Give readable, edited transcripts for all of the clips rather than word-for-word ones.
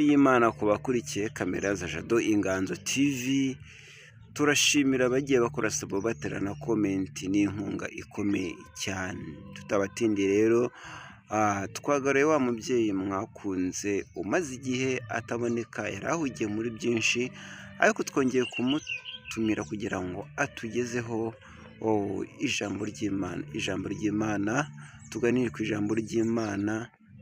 y'Imana ku bakurikiye kamera za Jado Inganzo TV, turashimira abagiye bakora sabo baterana komenti n'inkunga ikomeye cyane. Tutabatindiye rero twagaruye wa mubyeyi mwakunze umaze igihe ataboneka, yari ahugiye muri byinshi, ariko twongeye kumutumira kugira ngo atugezeho ijambo ry'Imana, tuganire ku ijambo ry'Imana,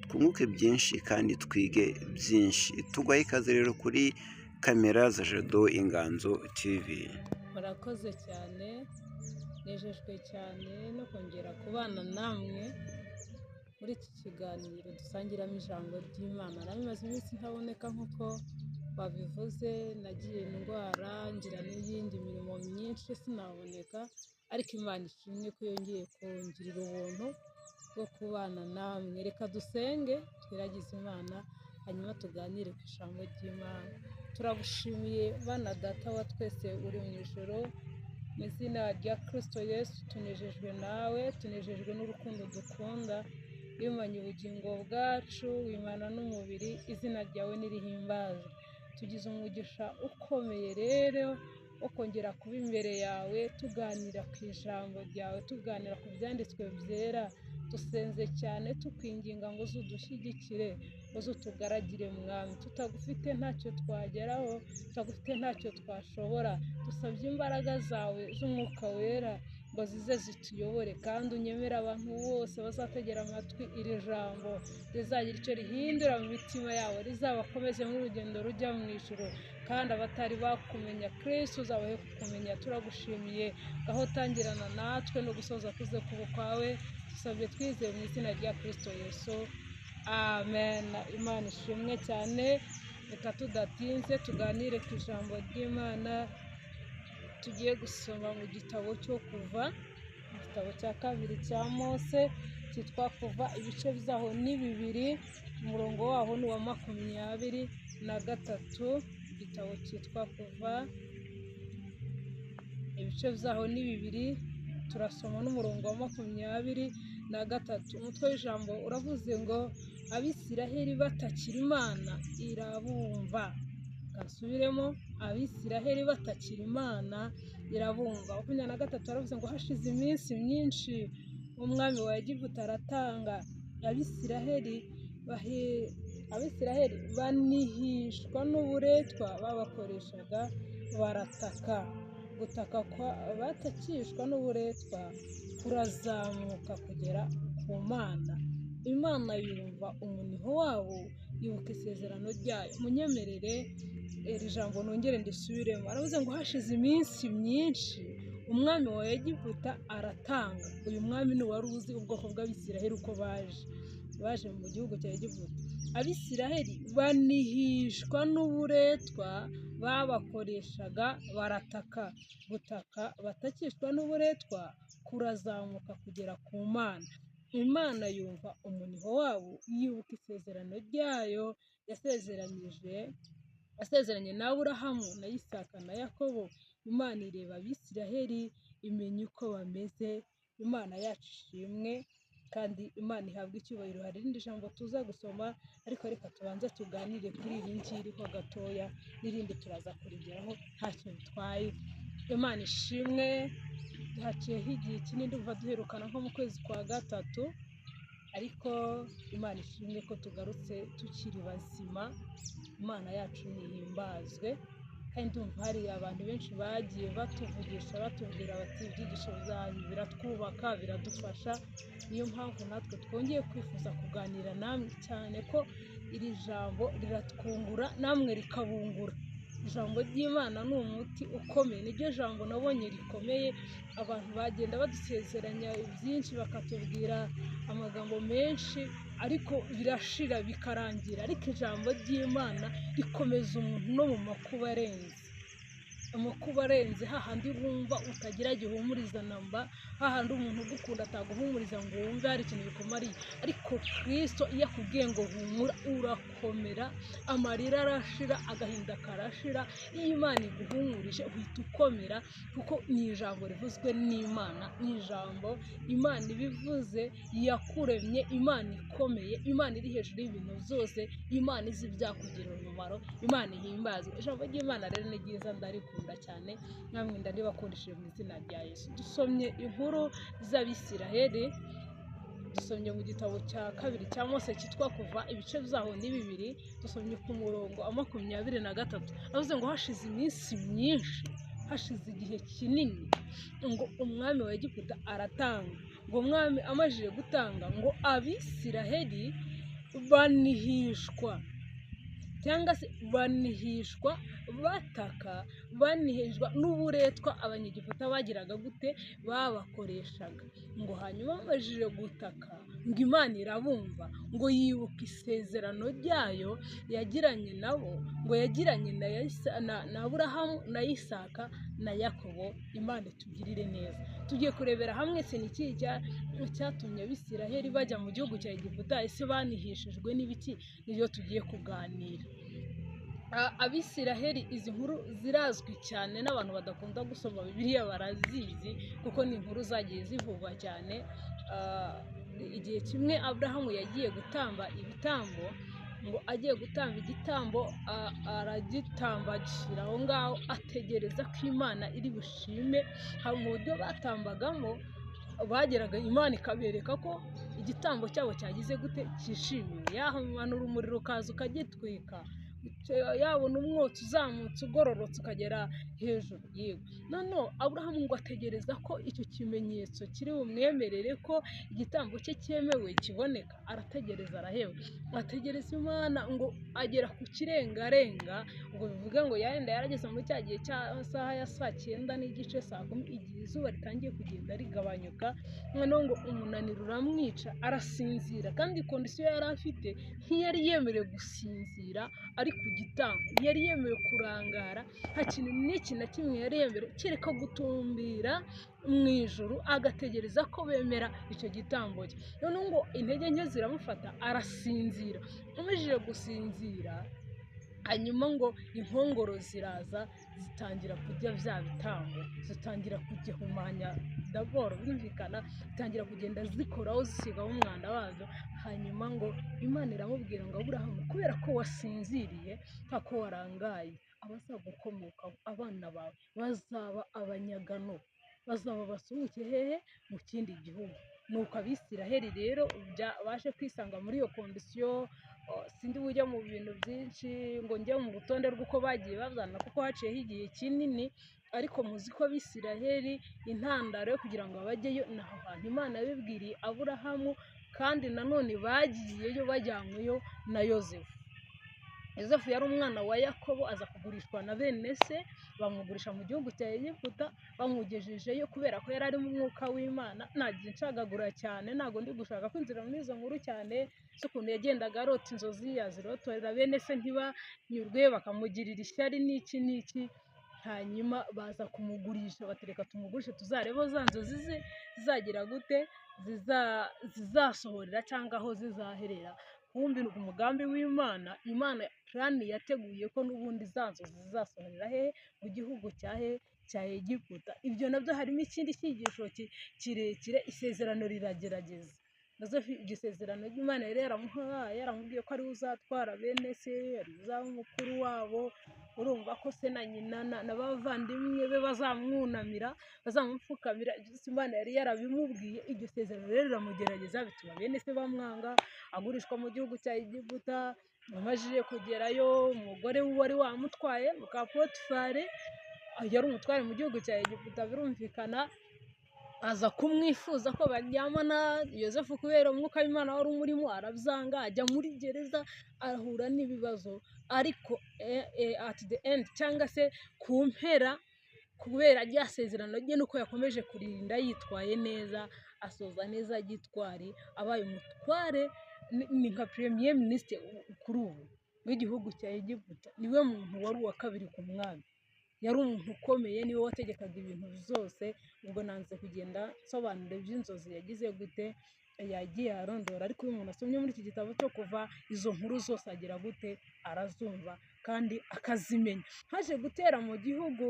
twunguke byinshi kandi twige byinshi. Tugwaye ikaze rero kuri kamera za Jado Inganzo TV. Murakoze cyane, nejejwe cyane no kongera kubana namwe muri iki kiganiro dusangiramo ijambo ry'Imana. Namaze iminsi ntaboneka nk'uko babivuze, nagiye indwara ngira n'iyindi mirimo myinshi sinaboneka, ariko Imana ishimwe ko yongeye kongirira ubuntu bwo kubana namwe. Reka dusenge twiragize Imana, hanyuma tuganire ku ijambo ry'Imana. Turagushimiye bana data wa twese uri mu ijoro, mu izina rya Kristo Yesu tunejejwe nawe, tunejejwe n'urukundo dukunda, wimanye ubugingo bwacu, wimana n'umubiri, izina ryawe nirihimbazwe. Tugize umugisha ukomeye rero wo kongera kuba imbere yawe, tuganira ku ijambo ryawe, tuganira ku byanditswe byera. Dusenze cyane tukwinginga ngo uzudushyigikire, uzutugaragire mwami. Tutagufite ntacyo twageraho, tutagufite ntacyo twashobora. Dusabye imbaraga zawe z'umwuka wera ngo zize zituyobore, kandi unyemere abantu bose bazategera amatwi iri jambo rizagira icyo rihindura mu mitima yabo, rizabakomeze mu rugendo rujya mu ijuru, kandi abatari bakumenya Kristo uzabahe kukumenya. Turagushimiye aho utangirana natwe no gusoza kuze kuba kwawe, dusabye twizeye mu izina rya Kristo Yesu, amen. Imana ishimwe cyane. Reka tudatinze tuganire ku ijambo ry'Imana. Tugiye gusoma mu gitabo cyo Kuva, igitabo cya kabiri cya Mose, cyitwa Kuva, ibice byaho ni 2, umurongo waho ni wa 23. Igitabo cyitwa Kuva, ibice byaho ni 2, turasoma n'umurongo wa 23. Umutwe w'ijambo uravuze ngo Abisiraheli batakira Imana irabumva. Kasubiremo, Abisiraheli batakira Imana irabumva. 23 aravuze ngo hashize iminsi myinshi umwami wa Egiputa aratanga, Abisiraheli banihishwa n'uburetwa babakoreshaga, barataka. Gutaka batakishwa n'uburetwa kurazamuka kugera ku Mana. Imana yumva umuniho wabo, yibuka isezerano ryayo. Munyemerere iri jambo nongere ndisubiremo. Aravuze ngo hashize iminsi myinshi umwami wa Egiputa aratanga. Uyu mwami ni wari uzi ubwoko bw'Abisiraheli uko baje mu gihugu cya Egiputa. Abisiraheli banihishwa n'uburetwa babakoreshaga, barataka. Gutaka batakishwa n'uburetwa kurazamuka kugera ku Mana. Imana yumva umuniho wabo, yibuka isezerano ryayo yasezeranye na Aburahamu na Isaka na Yakobo. Imana ireba Abisiraheli, imenya uko bameze. Imana yacu ishimwe kandi Imana ihabwa icyubahiro. Hari irindi jambo tuza gusoma, ariko reka tubanze tuganire kuri iri ngiri ho gatoya, n'irindi turaza kurigeraho ntacyo bitwaye. Imana ishimwe. Haciyeho igihe kinini ndumva duherukana nko mu kwezi kwa 3, ariko Imana ishimwe ko tugarutse tukiri bazima. Imana yacu nihimbazwe, kandi ndumva hari abantu benshi bagiye batuvugisha batubwira bati ibyigisho byanyu biratwubaka, biradufasha. Niyo mpamvu natwe twongeye kwifuza kuganira namwe cyane, ko iri jambo riratwungura namwe rikabungura. Ijambo ry'Imana ni umuti ukomeye, niryo jambo nabonye rikomeye. Abantu bagenda badusezeranya byinshi, bakatubwira amagambo menshi, ariko birashira bikarangira, ariko ijambo ry'Imana rikomeza umuntu no mu makuba arenze. amakuba arenze hahandi wumva utagira gihumuriza namba, hahandi umuntu ugukunda ataguhumuriza ngo wumve hari ikintu bikumariye, ariko Kristo iyo akubwiye ngo humura urakomera, amarira arashira, agahinda karashira, iyo Imana iguhumurije uhita ukomera, kuko ni ijambo rivuzwe n'Imana, ni ijambo Imana ibivuze, yakuremye, Imana ikomeye, Imana iri hejuru y'ibintu byose, Imana izi ibyakugirira umumaro, Imana ihimbazwe. Ijambo ry'Imana rero ni ryiza, ndarikunda cyane, namwe ndaribakundishije mu izina rya Yesu. Dusomye inkuru z'Abisiraheli, dusomye mu gitabo cya kabiri cya Mose cyitwa Kuva, ibice byaho ni 2, dusomye ku murongo wa 23, avuze ngo hashize iminsi myinshi, hashize igihe kinini, ngo umwami wa Egiputa aratanga, ngo umwami amajije gutanga, ngo Abisiraheli banihishwa, cyangwa se banihishwa bataka, banihishwa n'uburetwa abanyegiputa bagiraga gute, babakoreshaga. Ngo hanyuma bamajije gutaka, ngo Imana irabumva, ngo yibuka isezerano ryayo yagiranye nabo, ngo yagiranye na Aburahamu na Isaka na Yakobo. Imana itugirire neza. Tugiye kurebera hamwe se ni iki cyatumye Abisiraheli bajya mu gihugu cya Egiputa, ese banihishijwe n'ibiki, nibyo tugiye kuganira. Abisiraheli, izi nkuru zirazwi cyane n'abantu badakunda gusoma Bibiliya barazizi, kuko ni inkuru zagiye zivugwa cyane. Igihe kimwe Aburahamu yagiye gutamba ibitambo, ngo agiye gutamba igitambo aragitamba agishyira aho ngaho, ategereza ko Imana iri bushime. Mu buryo batambagamo bageraga Imana ikabereka ko igitambo cyabo cyagize gute, cyishimiwe, yahamanura umuriro ukaza ukagitwika, yabona umwotsi uzamutse ugororotse ukagera hejuru. Yego, noneho Aburahamu ngo ategereza ko icyo kimenyetso kiri bumwemerere ko igitambo cye cyemewe kiboneka, arategereza, araheba, ategereza Imana, ngo agera ku kirengarenga, ngo bivuga ngo yenda yarageze muri cya gihe cya saha ya 9:30, saa 10, igihe izuba ritangiye kugenda rigabanyuka, noneho ngo umunaniro uramwica, arasinzira, kandi kondisiyo yari afite ntiyari yemerewe gusinzira ari ku gitambo, yari yemewe kurangara, nta kintu n'iki na kimwe yari yemerewe kereka gutumbira mu ijuru, agategereza ko bemera icyo gitambo cye. Noneho ngo intege nke ziramufata, arasinzira, amajije gusinzira, hanyuma ngo inkongoro ziraza zitangira kurya bya bitambo, zitangira kugihumanya, daboro birumvikana, zitangira kugenda zikoraho zisigaho umwanda wazo. Hanyuma ngo Imana iramubwira ngo Aburahamu, kubera ko wasinziriye, ko warangaye, abazagukomoka, abana bawe bazaba abanyagano, bazaba basuhuke hehe, mu kindi gihugu. Nuko Abisiraheli rero baje kwisanga muri iyo kondisiyo. Sindi bujya mu bintu byinshi ngo njye mu rutonde rw'uko bagiye bazana, kuko haciyeho igihe kinini, ariko muzi ko Abisiraheli intandaro yo kugira ngo bajyeyo ni aho hantu Imana yabibwiriye Aburahamu, kandi nanone bagiyeyo bajyanyweyo na Yozefu. Yozefu yari umwana wa Yakobo, aza kugurishwa na bene se, bamugurisha mu gihugu cya Egiputa, bamugejejeyo kubera ko yari ari mu mwuka w'Imana. Nagiye ncagagura cyane, ntago ndi gushaka kwinjira muri izo nkuru cyane, ukuntu yagendaga arota inzozi, yazirotorera bene se ntibanyurwe, bakamugirira ishyari n'iki n'iki, hanyuma baza kumugurisha, batereka tumugurishe tuzarebe za nzozi ze zizagira gute, zizasohorera cyangwa aho zizaherera. Kumbi umugambi w'Imana, Imana plani yateguye ko n'ubundi za nzozi zizasohorera he, mu gihugu cya Egiputa. Ibyo nabyo harimo ikindi cyigisho kirekire. Isezerano riragerageza, nazo igisezerano ry'Imana yari yaramuhaye, yaramubwiye ko ari uzatwara bene se, ari uzaba umukuru wabo. Urumva ko se na nyina n'abavandimwe be bazamwunamira, bazamupfukamira. Imana yari yarabimubwiye. Iryo sezerano rero riramugerageza, bituma bene se bamwanga, agurishwa mu gihugu cya Egiputa. Amajije kugerayo, umugore we wari wamutwaye, muka Potifari, yari umutware mu gihugu cya Egiputa, birumvikana, aza kumwifuza ko baryamana. Yozefu kubera umwuka w'Imana wari umurimo arabyanga, ajya muri gereza, arahura n'ibibazo. Ariko at the end, cyangwa se ku mpera, kubera rya sezerano rye nuko yakomeje kurinda yitwaye neza, asoza neza gitwari, abaye umutware, ni nka premier ministre kuri ubu w'igihugu cya Egiputa. Niwe muntu wari uwa kabiri ku mwami, yari umuntu ukomeye, niwe wategekaga ibintu byose. Ubwo nanze kugenda nsobanura iby'inzozi yagize gute, yagiye arondora, ariko iyo umuntu asomye muri iki gitabo cyo kuva, izo nkuru zose agira gute, arazumva kandi akazimenya. Haje gutera mu gihugu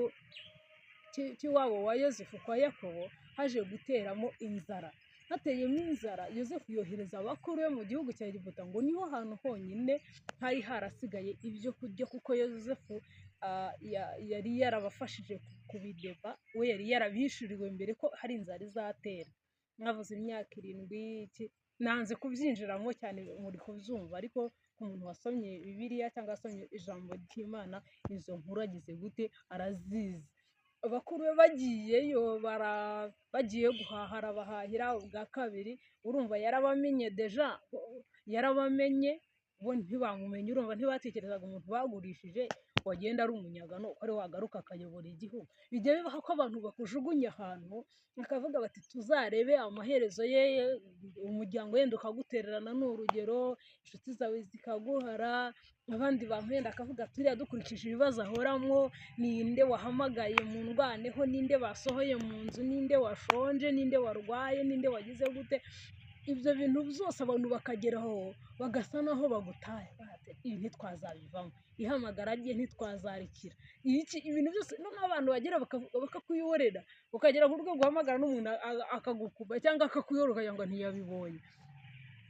cy'iwabo wa Yozefu kwa Yakobo, haje guteramo inzara. Hateyemo inzara, Yozefu yohereza abakuru be mu gihugu cya Egiputa, ngo niho hantu honyine hari harasigaye ibyo kurya, kuko Yozefu yari yarabafashije kubideba, we yari yarabishuriwe mbere ko hari inzara izatera. Mwavuze imyaka 7, nanze kubyinjiramo cyane, muri kubyumva, ariko ku muntu wasomye Bibiliya cyangwa wasomye ijambo ry'Imana, izo nkuru agize gute, arazizi. Abakuru be bagiyeyo, bagiye guhaha, arabahahira ubwa kabiri, urumva yarabamenye deja, yarabamenye bo ntibamumenye, urumva ntibatekerezaga umuntu bagurishije wagenda ari umunyagano, ko ari wagaruka akayobora igihugu. Bijya bibaho ko abantu bakujugunya ahantu, bakavuga bati tuzarebe amaherezo ye, umuryango wenda ukagutererana, ni urugero, inshuti zawe zikaguhara, abandi bantu wenda akavuga turiya dukurikije ibibazo ahoramo, ninde wahamagaye mu ndwaneho, ninde basohoye mu nzu, ninde washonje, ninde warwaye, ninde wagize gute. Ibyo bintu byose abantu bakageraho bagasa naho bagutaye, ibi ntitwazabivamo, ihamagara rye ntitwazarikira, ibintu byose noneho abantu bagera bakakuyorera, ukagera ku rwego uhamagara n'umuntu akagukuba cyangwa akakuyora ukagira ngo ntiyabibonye.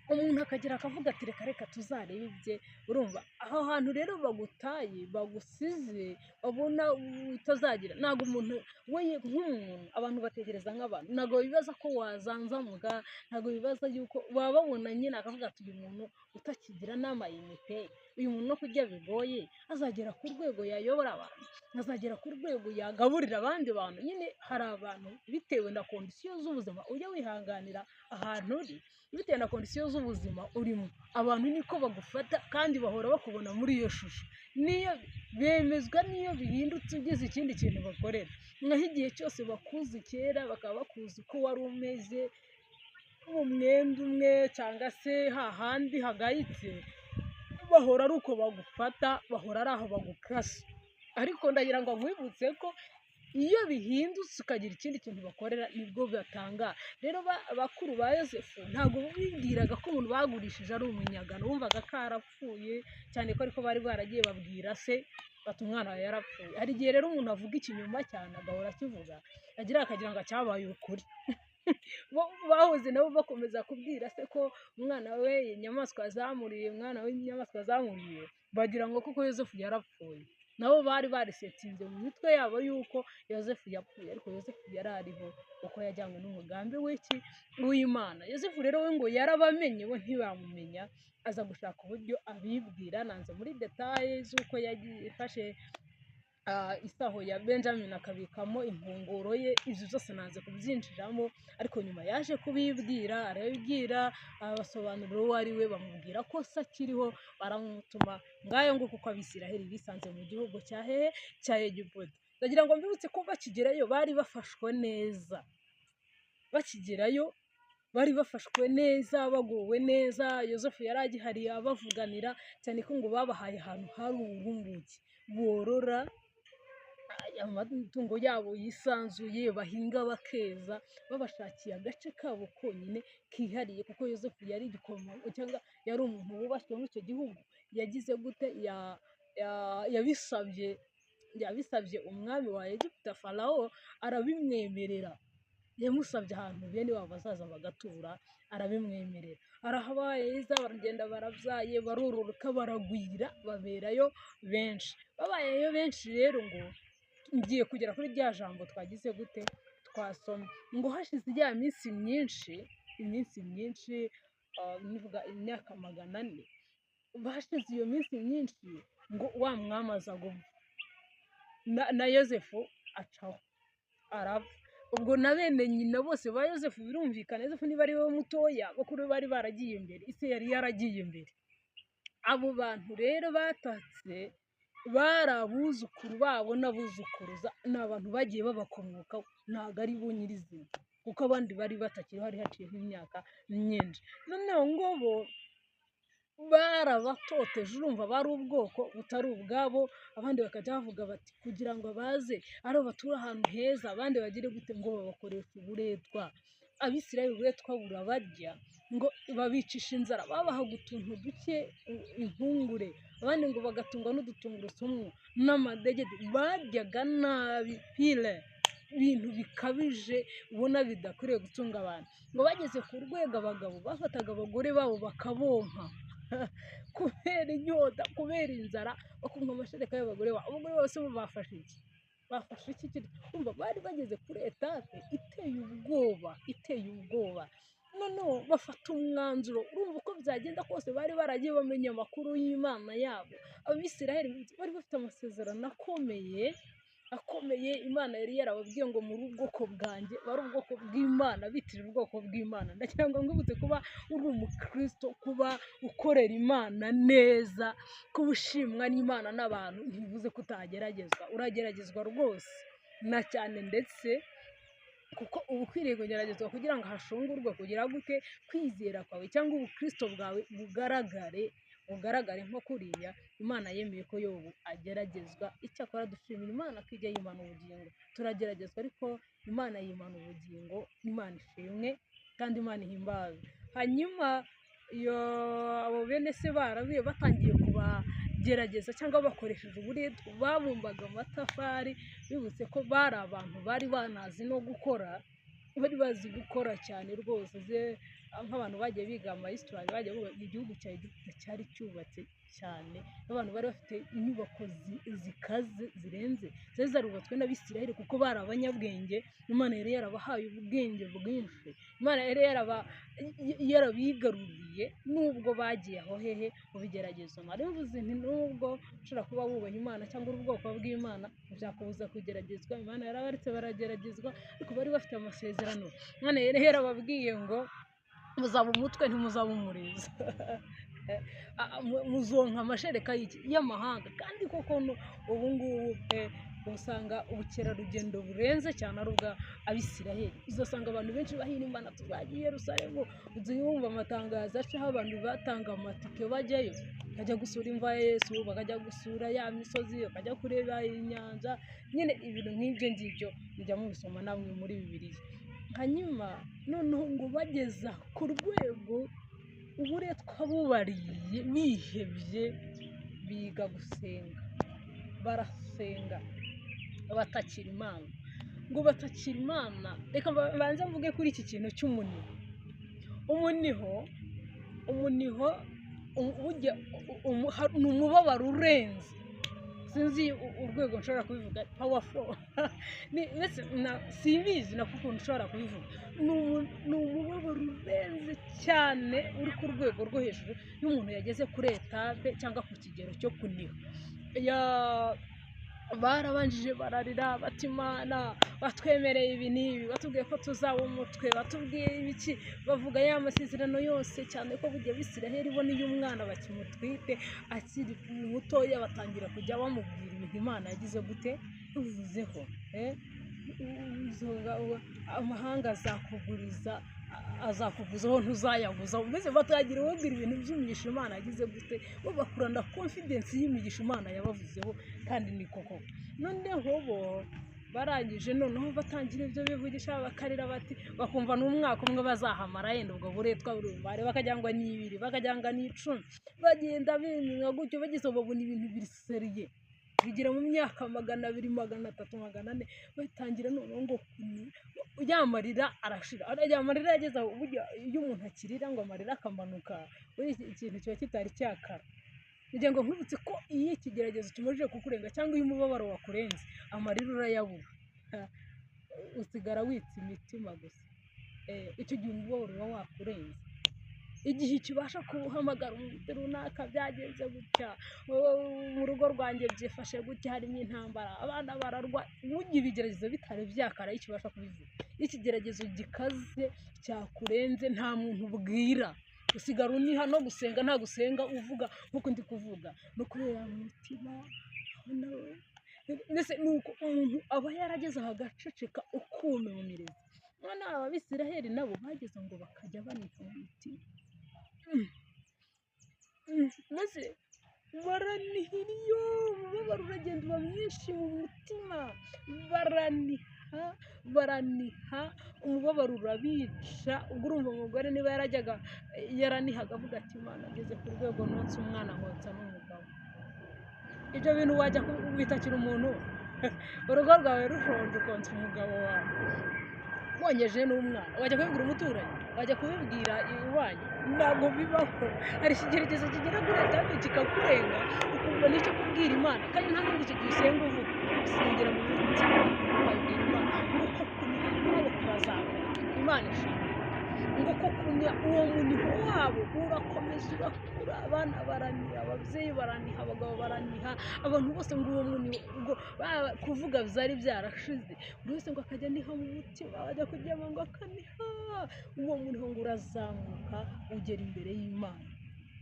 Umuntu akagera akavuga ati reka reka tuzarebe ibye. Urumva aho hantu rero bagutaye, bagusize, babona utazagira, ntabwo umuntu we nk'umuntu, abantu batekereza nk'abantu, ntabwo bibaza ko wazanzamuka, ntabwo bibaza yuko baba babona nyine, akavuga ati uyu muntu utakigira n'amayinite, uyu muntu no kurya bigoye, azagera ku rwego yayobora abantu, azagera ku rwego yagaburira abandi bantu. Nyine hari abantu bitewe na kondisiyo z'ubuzima, ujya wihanganira ahantu uri bitewe na kondisiyo z'ubuzima urimo, abantu niko bagufata kandi bahora bakubona muri iyo shusho, niyo bemezwa niyo bihindutse ugize ikindi kintu bakorera. Naho igihe cyose bakuzi kera, bakaba bakuzi ko wari umeze mu mwenda umwe cyangwa se hahandi hagayitse, bahora ari uko bagufata, bahora ari aho bagukasa. Ariko ndagira ngo nkwibutse ko iyo bihindutse ukagira ikindi kintu bakorera, nibwo batangara. Rero bakuru ba Yozefu ntabwo bibwiraga ko umuntu bagurishije ari umunyagano, bumvaga ko arapfuye, cyane ko ariko bari baragiye babwira se bati umwana wawe yarapfuye. Hari igihe rero umuntu avuga ikinyoma cyane, agahora akivuga, akagira ngo cyabaye ukuri. Bahoze nabo bakomeza kubwira se ko umwana we inyamaswa zamuriye, umwana we inyamaswa zamuriye, bagira ngo koko Yozefu yarapfuye. Nabo bari barisetinze mu mitwe yabo yuko Yozefu yapfuye, ariko Yozefu yari ariho kuko yajyanywe n'umugambi w'Imana. Yozefu rero we ngo yarabamenye, bo ntibamumenya, aza gushaka uburyo abibwira. Nanze muri detaye z'uko yafashe isaho ya Benjamin akabikamo impunguro ye, ibyo byose nanze kubyinjiramo, ariko nyuma yaje kubibwira, arabibwira, abasobanurira uwo ari we, bamubwira ko se akiriho, baramutuma ngayo ngo kuko Abisiraheli bisanze mu gihugu cya Egiputa. Ndagira ngo mbibutse ko bakigerayo bari bafashwe neza, bakigerayo bari bafashwe neza, baguwe neza. Yozefu yari agihariye abavuganira, cyane ko ngo babahaye ahantu hari uburumbuke, borora amatungo yabo yisanzuye, bahinga bakeza, babashakiye agace kabo konyine kihariye, kuko Yozefu yari igikomangoma cyangwa yari umuntu wubashywe muri icyo gihugu. Yagize gute, yabisabye umwami wa Egiputa, Farawo arabimwemerera, yamusabye ahantu bene wabo bazaza bagatura, arabimwemerera. Arahabaye, baragenda barabyaye, barororoka, baragwira, baberayo benshi. Babayeyo benshi rero, ngo ngiye kugera kuri rya jambo twagize gute, twasomye ngo hashize ya minsi myinshi, nivuga imyaka 400, bashize iyo minsi myinshi, ngo wa mwami aza gupfa, na Yozefu acaho arapfa. Ubwo na bene nyina bose ba Yozefu birumvikana, Yozefu niba ari we mutoya, bakuru bari baragiye imbere, ise yari yaragiye imbere. Abo bantu rero batatse bari abuzukuru babo n'abuzukuruza, ni abantu bagiye babakomokaho, ntabwo ari bo nyirizina, kuko abandi bari batakiri, hari haciyeho imyaka myinshi. Noneho ngo bo barabatoteje, urumva bari ubwoko butari ubwabo, abandi bakajya bavuga bati kugira ngo baze ari batura ahantu heza, abandi bagire gute ngo babakoresha uburetwa. Abisirayeli uburetwa burabarya ngo babicisha inzara, babahaga utuntu duke, impungure, abandi ngo bagatungwa n'udutungurusumu n'amadegede, baryaga nabi pile, ibintu bikabije ubona bidakwiriye gutunga abantu. Ngo bageze ku rwego abagabo bafataga abagore babo bakabonka kubera inyota, kubera inzara, bakumva amashereka y'abagore babo. Abagore bose bo bafashe iki? Bafashe iki? Umva bari bageze kuri etape iteye ubwoba, iteye ubwoba. Noneho bafata umwanzuro, urumva uko byagenda kose bari baragiye bamenya amakuru y'Imana yabo. Abisirayeli bari bafite amasezerano akomeye, Imana yari yarababwiye ngo muri ubwoko bwanjye, bari ubwoko bw'Imana, bitirira ubwoko bw'Imana. Ndagira ngo ngwibutse kuba uri umukristo, kuba ukorera Imana neza, kuba ushimwa n'Imana n'abantu, ntibivuze ko utageragezwa, urageragezwa rwose na cyane, ndetse kuko uba ukwiriye kugeragezwa kugira ngo hashungurwe kugira gute kwizera kwawe cyangwa ubukristo bwawe bugaragare nko kuriya Imana yemeye ko Yobu ageragezwa. Icyakora dushimira Imana ko ijya yimana ubugingo, turageragezwa ariko Imana yimana ubugingo. Imana ishimwe kandi Imana ihimbaza. Hanyuma abo bene se barabiye batangiye kubagerageza cyangwa bakoresheje uburetwa, babumbaga amatafari, bibutse ko bari abantu bari banazi no gukora, bari bazi gukora cyane rwose. Nk'abantu bagiye biga amayisitori, bagiye buba igihugu cya Egiputa cyari cyubatse cyane, abantu bari bafite inyubako zikaze zirenze, zari zarubatswe n'Abisirayeli kuko bari abanyabwenge. Imana yari yarabahaye ubwenge bwinshi, Imana yari yarabigaruriye, nubwo bagiye aho hehe mu bigeragezo. Mvuze nti nubwo ushobora kuba wubaha Imana cyangwa uri ubwoko bw'Imana, byakubuza kugeragezwa. Imana yarabaretse barageragezwa, ariko bari bafite amasezerano. Imana yari yarababwiye ngo muzaba umutwe ntimuzaba umurizo, muzonka amashereka y'amahanga. Kandi koko ubu ngubu usanga ubukerarugendo burenze cyane ari ubwa Abisirayeli. Uzasanga abantu benshi bahirimbana, tuzagiye i Yerusalemu, uzumva amatangazo acaho abantu batanga amatike bajyayo, bakajya gusura imva ya Yesu, bakajya gusura ya misozi, bakajya kureba inyanja, nyine ibintu nk'ibyo ngibyo mujya mubisoma namwe muri Bibiliya. Hanyuma noneho ngo bageza ku rwego uburetwa bubariye, bihebye, biga gusenga, barasenga, batakira Imana. Ngo batakira Imana, reka banze mvuge kuri iki kintu cy'umuniho. Umuniho ni umubabaro urenze, sinzi urwego nshobora kubivuga, powerful, simbizi na kuko nshobora kubivuga. Ni umubabaro urenze cyane, uri ku rwego rwo hejuru y'umuntu yageze kuri etape cyangwa ku kigero cyo kuniha. Barabanjije bararira bati Imana batwemereye ibi n'ibi, batubwiye ko tuzaba umutwe, batubwiye ibiki, bavuga ya masezerano yose, cyane ko burya Abisirayeli bo n'iyo umwana bakimutwite akiri mutoya batangira kujya bamubwira ibintu Imana yagize gute uvuzeho, amahanga azakuguzaho ntuzayaguza. Mbese batagira babwira ibintu by'imigisha Imana yagize gute, bo bakurana confidence y'imigisha Imana yabavuzeho. Kandi ni koko noneho bo barangije, noneho batangira ibyo bivugisha, bakarira bati, bakumva n'umwaka umwe bazahamara yenda ubwo buretwa burumare, bakagira ngo ni 2, bakagira ngo ni 10, bagenda binywa gutyo, bageze babona ibintu biriseriye, bigera mu myaka 200, 300, 400, batangira noneho ngo yamarira arashira. Amarira yageze aho burya iyo umuntu akirira ngo amarira akamanuka, ikintu kiba kitari cyakara. Kugira ngo nkwibutse ko iyo ikigeragezo kimajije kukurenga cyangwa iyo umubabaro wakurenze, amarira urayabura, usigara witsa imitima gusa. Icyo gihe umubabaro uba wakurenze. Igihe kibasha kuhamagara umuntu runaka, byagenze gutya mu rugo rwanjye, byifashe gutya, harimo intambara, abana bararwa, burya ibigeragezo bitari byakara ikibasha kubivuga. Ikigeragezo gikaze cyakurenze nta muntu ubwira, usigara uniha no gusenga, nta gusenga uvuga nkuko ndi kuvuga, no kubera mu mutima. Mbese nuko umuntu aba yarageze aha agaceceka ukume mu mirezi. None Abisirayeli nabo bageze ngo bakajya banika mu mutima, maze baranihiriyo umubabaro uragenda uba mwinshi mu mutima, baraniha umubabaro urabica. ubwo urumva umugore niba yaranihaga avuga ati Imana ageze ku rwego nonsa umwana nkonsa n'umugabo. Ibyo bintu wajya kubitakira umuntu urugo rwawe rushonje ukonsa umugabo wawe wongeje n'umwana, wajya kubibwira umuturanyi, wajya kubibwira iwanyu? Ntabwo bibaho. Hari ikigeragezo kigera kuri etape kikakurenga ukumva nicyo kubwira Imana, kandi nta n'ubwo icyo gihe usenga uvuga, usengera mu mutima ukabwira Imana nguko kuniha kwabo kurazamuka. Imana ishimwe ngo ko kunya uwo muniho wabo urakomeza urakura, abana baraniha, ababyeyi baraniha, abagabo baraniha, abantu bose ngo uwo muniho ngo kuvuga byari byarashize, buri wese ngo akajya aniha mu mutima, wajya kuryama ngo akaniha. Uwo muniho ngo urazamuka ugera imbere y'Imana.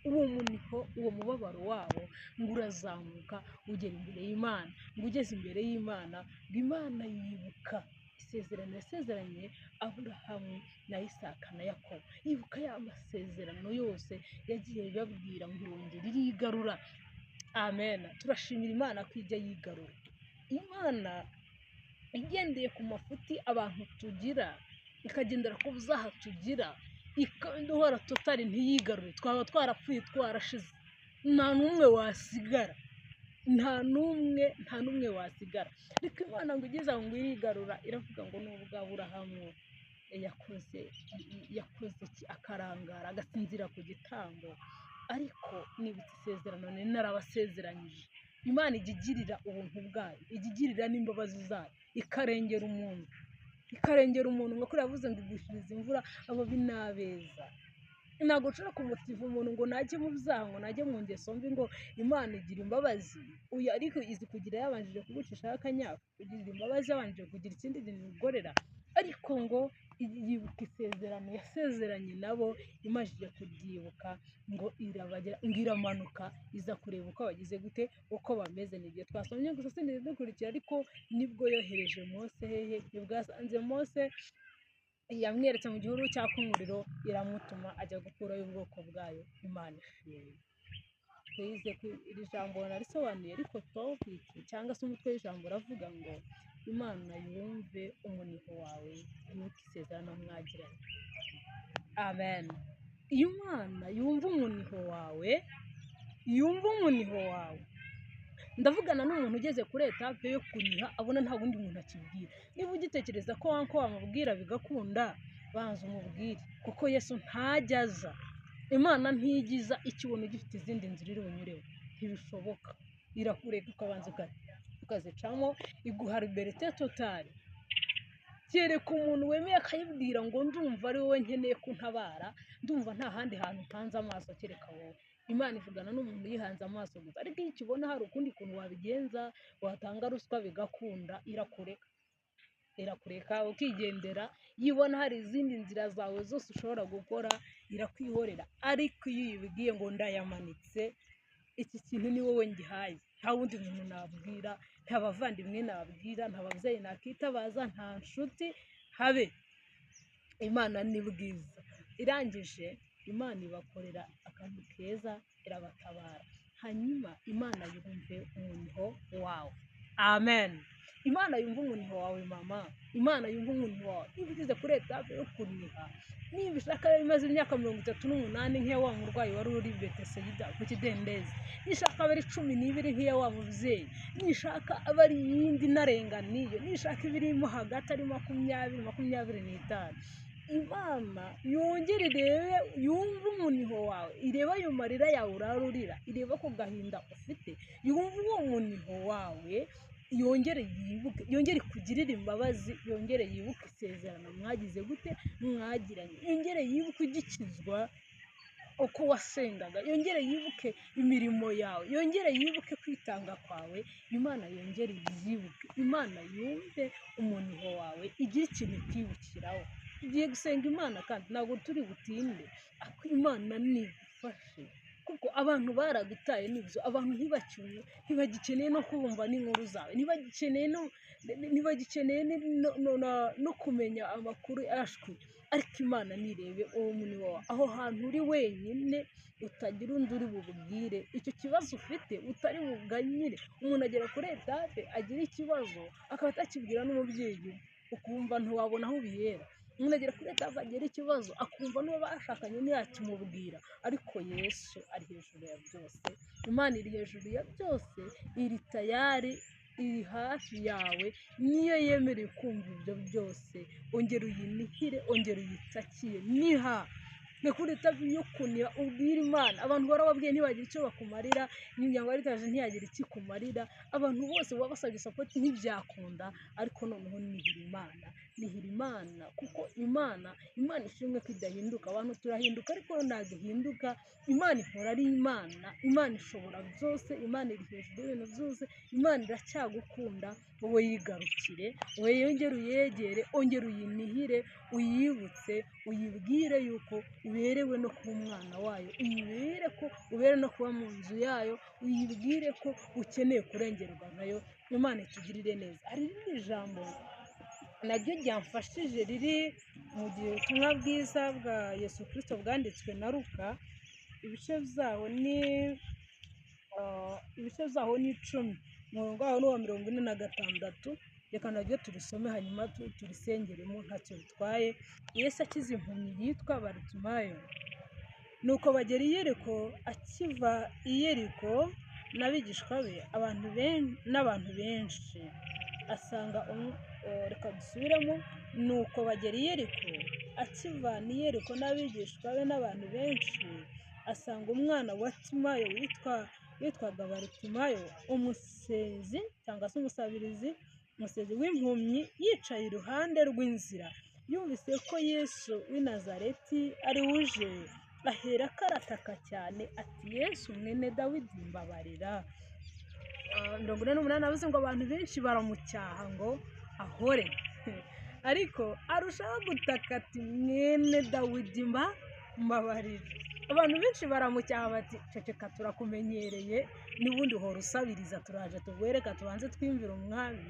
Uwo muniho, uwo mubabaro wabo ngo urazamuka ugera imbere y'Imana, ngo ugeze imbere y'Imana ngo Imana yibuka isezerano yasezeranye Aburahamu na Isaka na Yakobo. Yibuka ya masezerano yose yagiye ibabwira ngo irongere irigarura. Amen. Turashimira Imana ko ijya yigarura. Imana igendeye ku mafuti abantu tugira, ikagendera ku buzaha tugira, ikaduhora totari ntiyigarure, twaba twarapfuye twarashize, nta n'umwe wasigara, nta n'umwe wasigara. Ariko Imana ngo igeze aho ngo irigarura, iravuga ngo nubwo Aburahamu yakoze akarangara agasinzira ku gitambo, ariko nibutse isezerano nari narabasezeranyije. Imana ijya igirira ubuntu bwayo, ijya igirira n'imbabazi zayo, ikarengera umuntu ngo kuri yavuze ngo igushyiriza imvura ababi n'abeza. Ntabwo ushobora kumutiva umuntu ngo najye mu byaha, ngo najye mu ngeso mbi, ngo Imana igira imbabazi. Ariko izi kugira yabanjije kugucishaho akanyafu, kugira imbabazi yabanjije kugira ikindi kintu igorera, ariko ngo yibuka isezerano yasezeranye nabo, imajije kubyibuka ngo iramanuka iza kureba uko bagize gute, uko bameze. Ni igihe twasomye gusa sindukurikira, ariko nibwo yohereje Mose hehe, nibwo yasanze Mose yamweretse mu gihuru cyaka umuriro, iramutuma ajya gukurayo ubwoko bwayo. Imana ishimwe. Twize iri jambo narisobanuye, ariko topiki cyangwa se umutwe w'ijambo uravuga ngo Imana yumve umuniho wawe, yibuke isezerano mwagiranye. Amen. Iyo Imana yumva umuniho wawe, ndavugana n'umuntu ugeze kuri etape yo kuniha, abona nta wundi muntu akibwira. Niba ugitekereza ko wamubwira bigakunda, banza umubwire, kuko Yesu ntajya aza, Imana ntigiza ikibona gifite izindi nzira iri bunyureho, ntibishoboka. Irakureka ukabanza ukazicamo, iguha liberite totali. Kereka umuntu wemeye akayibwira ngo ndumva ari wowe nkeneye kuntabara, ndumva nta handi hantu ntanze amaso kereka wowe. Imana ivugana n'umuntu yihanze amaso gusa, ariko iyo ukibona hari ukundi kuntu wabigenza, watanga ruswa bigakunda, irakureka ukigendera. Yibona hari izindi nzira zawe zose ushobora gukora, irakwihorera. Ariko iyo uyibwiye ngo ndayamanitse, iki kintu ni wowe ngihaye, nta wundi muntu nabwira, nta bavandimwe nabwira, nta babyeyi nakitabaza, nta nshuti habe. Imana ni bwiza. Irangije Imana ibakorera akantu keza, irabatabara, hanyuma Imana yumve umuniho wawe. Amen. Imana yumva umuniho wawe mama, Imana yumva umuniho wawe. Niba ugeze kuri etape yo kuniha, niba ishaka imaze imyaka 38 nk'iya wa murwayi wari uri Betesayida ku kidendezi, nishaka abari 12 nk'iya wa mubyeyi, nishaka abari yindi narenganiye, nishaka ibirimo hagati ari 20-25, Imana yongere irebe, yumva umuniho wawe, ireba ayo marira yawe urarurira, ireba ko gahinda ufite, yumva uwo muniho wawe, yongere yibuke, yongere kugirira imbabazi, yongere yibuke isezerano mwagize gute, mwagiranye, yongere yibuke ugikizwa uko wasengaga, yongere yibuke imirimo yawe, yongere yibuke kwitanga kwawe. Imana yongere yibuke, Imana yumve umuniho wawe, igire ikintu kwibukiraho. Ugiye gusenga Imana kandi ntabwo turi butinde, ariko Imana nigufashe, kuko abantu baragutaye. Nibyo, abantu ntibagikeneye no kubumva n'inkuru zawe, ntibagikeneye no kumenya amakuru ashwi, ariko Imana nirebe uwo muntu wawe aho hantu uri wenyine utagira undi uri bubwire icyo kibazo ufite utari buganyire. Umuntu agera kuri etape agira ikibazo akaba atakibwira n'umubyeyi we, ukumva ntiwabona aho ubihera. Umuntu agera kuri etape agira ikibazo akumva n'uwo bashakanye ntiyakimubwira, ariko Yesu ari hejuru ya byose. Imana iri hejuru ya byose, iri tayari, iri hafi yawe, niyo yemereye kumva ibyo byose. Ongera uyinihire, ongera uyitakire, niha kuri etape yo kunira ubwira Imana. Abantu barababwiye ntibagira icyo bakumarira, imiryango yaritaje ntiyagira icyo ikumarira, abantu bose wabasabye sapoti ntibyakunda, ariko noneho nihira Imana, nihira Imana, kuko Imana ishimwe ko idahinduka. Abantu turahinduka ariko ntabwo ihinduka. Imana ihora ari Imana, Imana ishobora byose, Imana iri hejuru y'ibintu byose, Imana iracyagukunda. Wowe yigarukire, wowe yongere uyegere, ongera uyinihire, uyibutse, uyibwire yuko uberewe no kuba umwana wayo, uyibwire ko ubere no kuba mu nzu yayo, uyibwire ko ukeneye kurengerwa nayo. Imana itugirire neza. Hari irindi jambo naryo ryamfashije riri mu butumwa bwiza bwa Yesu Kristo bwanditswe na Luka, ibice byaho ni 10, umurongo waho ni uwa 46. Reka naryo turisome hanyuma turisengeremo ntacyo bitwaye. Yesu akiza impumyi yitwa Barutimayo. Nuko bagera i Yeriko, akiva i Yeriko n'abigishwa be n'abantu benshi, asanga reka dusubiremo. Nuko bagera i Yeriko, akiva i Yeriko n'abigishwa be n'abantu benshi, asanga umwana wa Timayo witwaga Barutimayo, umusezi cyangwa se umusabirizi, umusezi w'impumyi, yicaye iruhande rw'inzira. Yumvise ko Yesu w'i Nazareti ari uje, ahera karataka cyane ati, Yesu mwene Dawidi mbabarira. 48 avuze ngo abantu benshi baramucyaha ngo ahore, ariko arushaho gutaka ati, mwene Dawidi mbabarira. Abantu benshi baramucyaha bati, ceceka turakumenyereye, n'ubundi uhora usabiriza, turaje tugwereka tubanze twimvira umwami.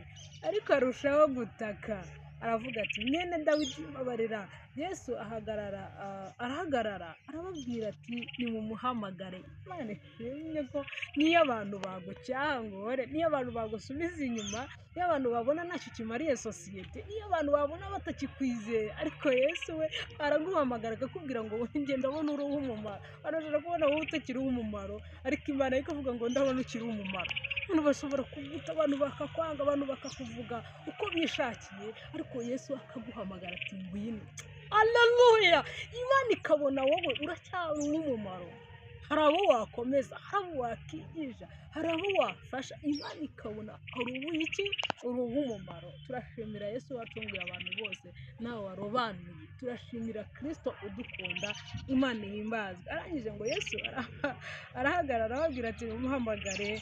Ariko arushaho gutaka, aravuga ati, mwene Dawidi mbabarira. Yesu arahagarara arababwira ati, nimumuhamagare. Imana ishimwe ko niyo abantu bagucyaha ngo uhore, niyo abantu bagusubiza inyuma, niyo abantu babona ntacyo kimariye sosiyete, niyo abantu babona batakikwizeye, ariko Yesu we araguhamagara akakubwira ngo njye ndabona uriho umumaro. Arashobora kubona wowe utakiriho umumaro, ariko Imana ikavuga ngo ndabona ukiriho umumaro. Abantu bashobora kuguta, abantu bakakwanga, abantu bakakuvuga uko bishakiye, ariko Yesu akaguhamagara ati, ngwino. Haleluya! Imana ikabona wowe uracyari umumaro. Hari abo wakomeza, hari abo wakigisha, hari abo wafasha. Imana ikabona uri umumaro. Turashimira Yesu wacunguye abantu bose, nawe warobanuye. Turashimira Kristo udukunda. Imana ihimbazwe. Arangije ngo Yesu arahagarara arababwira ati, mumuhamagare.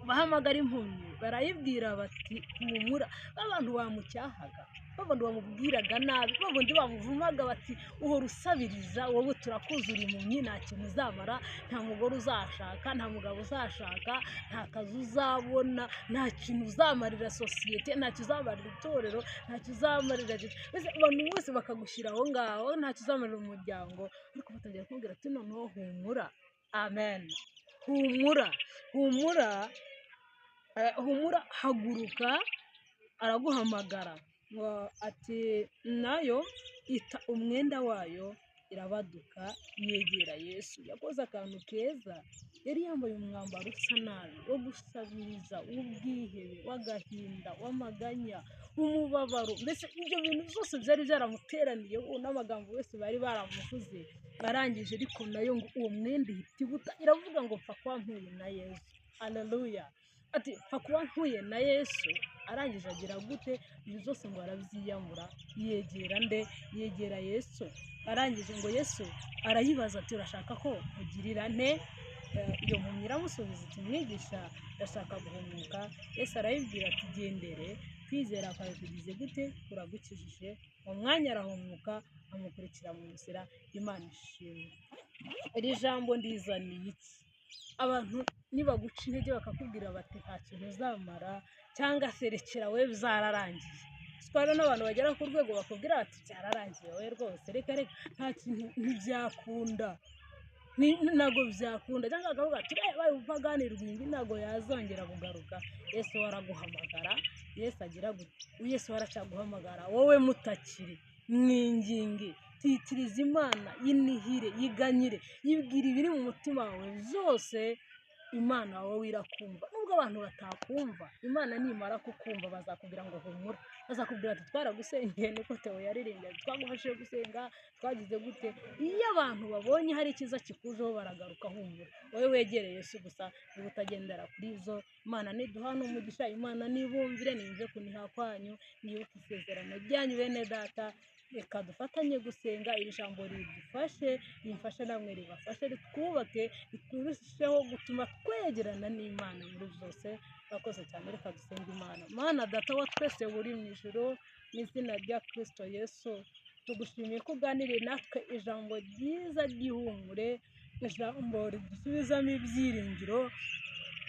Bahamagara impumyi, barayibwira bati, humura. Abantu bamucyahaga, babandi bamubwiraga nabi, babandi bamuvumaga bati, uhora usabiriza, wowe turakuzura impumyi, nta kintu uzamara, nta mugore uzashaka, nta mugabo uzashaka, nta kazi uzabona, nta kintu uzamarira sosiyete, ntacyo uzamarira itorero, ntacyo uzamarira mbese abantu bose bakagushyira aho ngaho, ntacyo uzamarira umuryango. Ariko batangira kumubwira ati, noneho humura. Amen. Humura, haguruka. Araguhamagara ati, nayo ita umwenda wayo irabaduka, yegera Yesu. Yakoze akantu keza, yari yambaye umwambaro usa nabi wo gusabiriza, w'ubwihebe, w'agahinda, w'amaganya, w'umubabaro. Mbese ibyo bintu byose byari byaramuteraniyeho n'amagambo yose bari baramuvuze. Arangije ariko nayo ngo uwo mwenda ihita ibuta, iravuga ngo pfa kuba mpuye na Yesu. Haleluya! Ati, pfa kuba mpuye na Yesu. Arangije agira gute? Ibyo byose ngo arabyiyamura, yegera nde? Yegera Yesu. Arangije ngo Yesu arayibaza ati, urashaka ko nkugirira nte? Iyo mpumyi iramusubiza iti, mwigisha, ndashaka guhumuka. Yesu arayibwira ati, gendere, kwizera kwawe kugize gute? Kuragukijije. Mu mwanya arahumuka, amukurikira mu nzira. Imana ishimwe. Iri jambo ndizaniye iki? Abantu nibaguca intege bakakubwira bati, nta kintu uzamara, cyangwa se rekera we byararangiye, siporo n'abantu bagera ku rwego bakubwira bati byararangiye wowe rwose reka nta kintu ntibyakunda ntabwo byakunda cyangwa akavuga ati reba upagani rw'indi ntabwo yazongera kugaruka. Yesu waraguhamagara, Yesu agira gute, Yesu waracyaguhamagara wowe mutakiri, mwinginge, titiriza Imana, yinihire, yiganyire, yibwira ibiri mu mutima wawe byose. Imana wowe irakumva, nubwo abantu batakumva, Imana nimara kukumva bazakubwira ngo humura, bazakubwira ati twaragusengeye, niko Theo yaririmbye, twagufashije gusenga, twagize gute. Iyo abantu babonye hari icyiza kikujeho baragaruka, humura, wowe wegereye Yesu gusa, niba utagendera kuri zo. Imana niduhana umugisha, Imana nibumvire, nimve kuniha kwanyu, nibuke isezerano ryanyu bene data. Reka dufatanye gusenga, iri jambo ridufashe, rimfashe namwe ribafashe, ritwubake, riturusheho gutuma twegerana n'Imana muri byose. Bakoze cyane, reka dusenga Imana. Mana data wa twese uri mu ijuru, mu izina rya Kristo Yesu, tugushimiye ko uganiriye natwe ijambo ryiza ry'ihumure, ijambo ridusubizamo ibyiringiro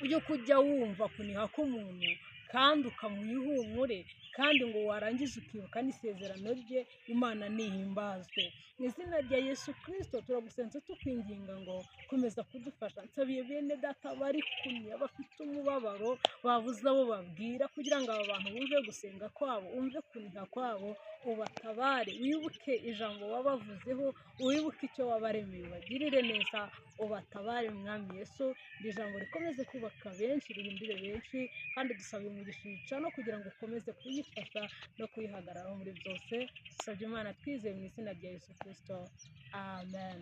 byo kujya wumva kuniha k'umuntu kandi ukamuha ihumure, kandi ngo warangiza ukibuka n'isezerano rye. Imana nihimbazwe. Mu izina rya Yesu Kristo turagusenze tukwinginga ngo komeza kudufasha. Nsabiye bene data bari kuniha, bafite umubabaro, babuze abo babwira, kugira ngo aba bantu bumve gusenga kwabo, umve kuniha kwabo, ubatabare, wibuke ijambo wabavuzeho, wibuke icyo wabaremeye, ubagirire neza, ubatabare Mwami Yesu. Iri jambo rikomeze kubaka benshi, rihindure benshi, kandi dusabye umugisha no kugira ngo ukomeze kuyifasha no kuyihagararaho muri byose. Dusabye Imana twizeye mu izina rya Yesu Kristo, amen.